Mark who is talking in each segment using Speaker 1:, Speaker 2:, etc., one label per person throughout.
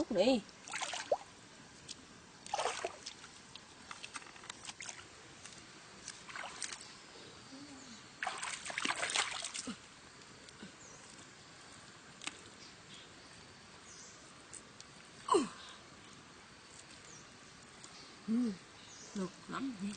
Speaker 1: đút đi. Được lắm đi.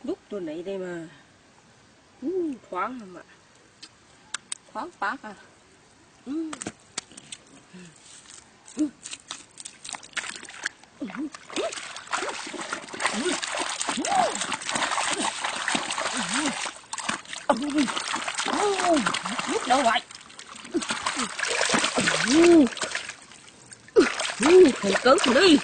Speaker 1: Đút tôi này đây mà. Thoáng mà. Thoáng bác à. Đút đâu vậy? Thầy cớn rồi đi.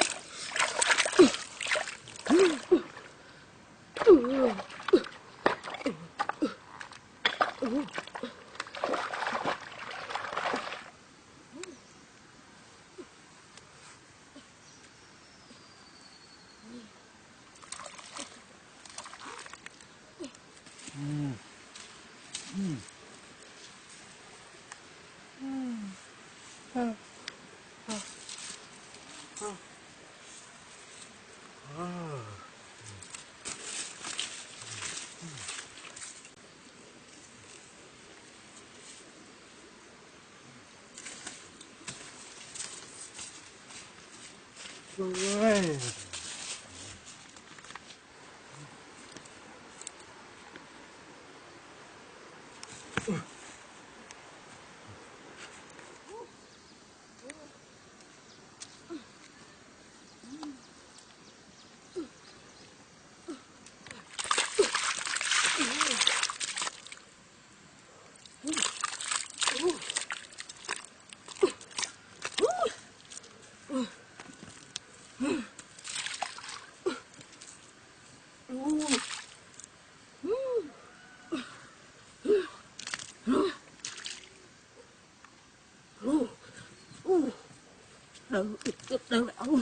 Speaker 2: Ôi.
Speaker 1: Đâu đâu.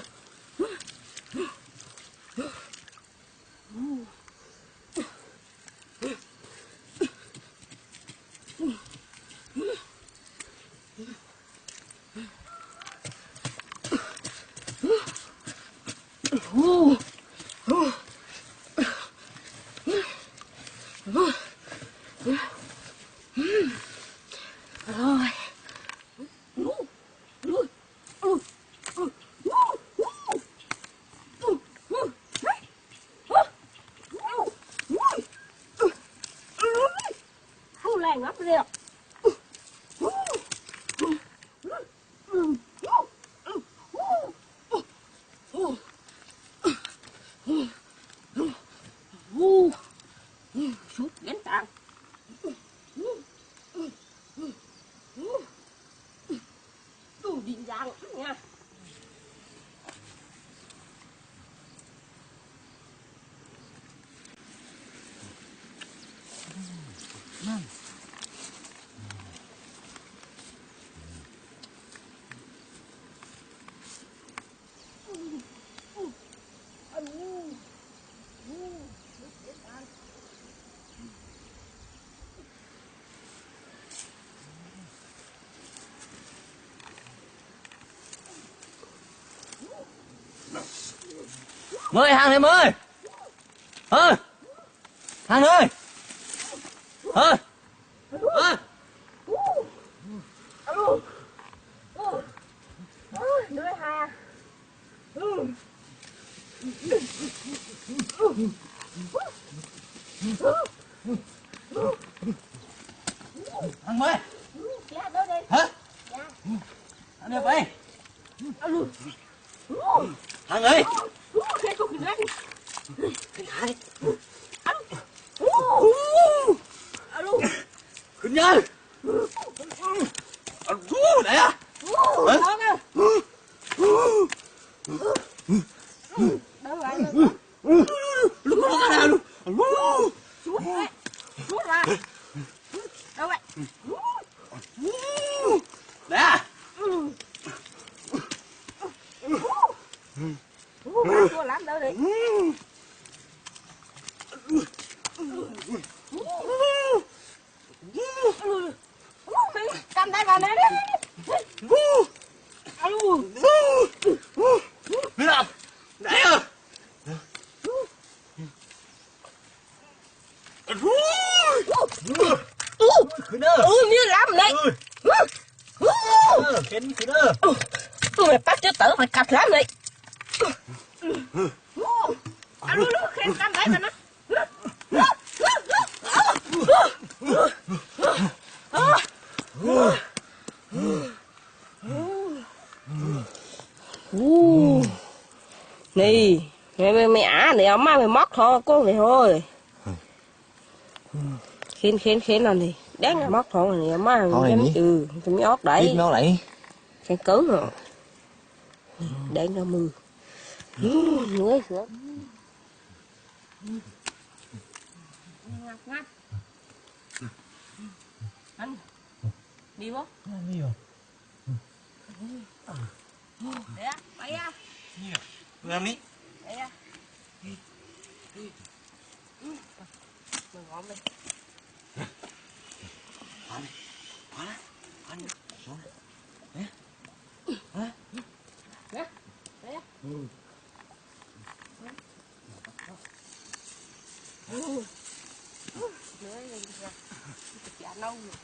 Speaker 1: Không làng ngắp được. Sút đến tạng. Điện giang nha.
Speaker 3: Mời hàng này mời. Hàng ơi.
Speaker 1: Đứa Hà.
Speaker 3: Thằng mới.
Speaker 1: Dạ đâu đây.
Speaker 3: Hả?
Speaker 1: Dạ.
Speaker 3: Thằng đi vậy.
Speaker 1: Alo.
Speaker 3: Thằng ơi.
Speaker 1: Cái cục gì đấy?
Speaker 3: Cái
Speaker 1: Alo.
Speaker 3: Khuyên nhân. Đấy à?
Speaker 1: Đó nè. Đâu lại rồi?
Speaker 3: Lúc đó ra luôn.
Speaker 1: Xuống đấy. Xuống ra. Đâu vậy?
Speaker 3: Đấy à?
Speaker 1: Chua lắm đâu đi. Cầm tay vào đây đi. Alo.
Speaker 3: Biết không? Đấy à? Khuyên ơi.
Speaker 1: Như lắm đấy.
Speaker 3: Khuyên ơi.
Speaker 1: Tôi mày bắt chứ tử phải cặp lắm đấy. Alo, khen cầm tay vào nó. Nè, mày ả này ông má mày móc thôi, con này thôi. Khen là này, đáng móc thôi này ông má.
Speaker 3: Thôi này
Speaker 1: cái miếng ớt đấy.
Speaker 3: Biết nó lại.
Speaker 1: Khen cứng rồi. Đáng ra mưa. Người sữa. Ngắt. Anh đi không?
Speaker 3: Đi rồi.
Speaker 1: Để á, bay á.
Speaker 3: Làm đi.
Speaker 1: Để á. Mình ngọn đi.
Speaker 3: Anh xuống.
Speaker 1: Nè. Để á. Nữa lên ra. Chả lâu rồi.